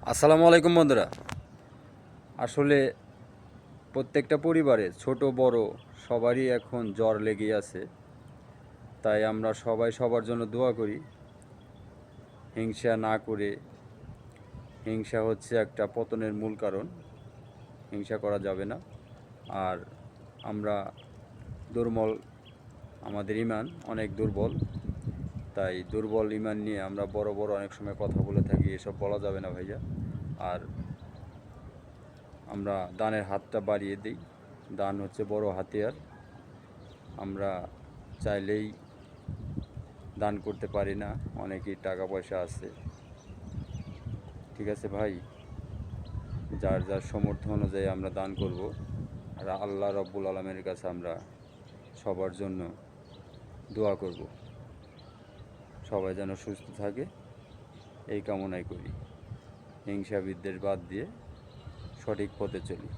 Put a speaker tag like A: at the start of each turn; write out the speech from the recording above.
A: আসসালামু আলাইকুম বন্ধুরা। আসলে প্রত্যেকটা পরিবারে ছোট বড় সবারই এখন জ্বর লেগেই আছে। তাই আমরা সবাই সবার জন্য দোয়া করি। হিংসা না করে, হিংসা হচ্ছে একটা পতনের মূল কারণ। হিংসা করা যাবে না। আর আমরা দুর্বল, আমাদের ঈমান অনেক দুর্বল। তাই দুর্বল ঈমান নিয়ে আমরা বড় বড় অনেক সময় কথা বলে থাকি, এসব বলা যাবে না ভাইয়া। আর আমরা দানের হাতটা বাড়িয়ে দিই। দান হচ্ছে বড় হাতিয়ার। আমরা চাইলেই দান করতে পারি না, অনেকেই টাকা পয়সা আছে। ঠিক আছে ভাই, যার যার সামর্থ্য অনুযায়ী আমরা দান করব। আর আল্লাহ রব্বুল আলমের কাছে আমরা সবার জন্য দোয়া করব, সবাই যেন সুস্থ থাকে এই কামনাই করি। হিংসা বিদ্বেষ বাদ দিয়ে সঠিক পথে চলি।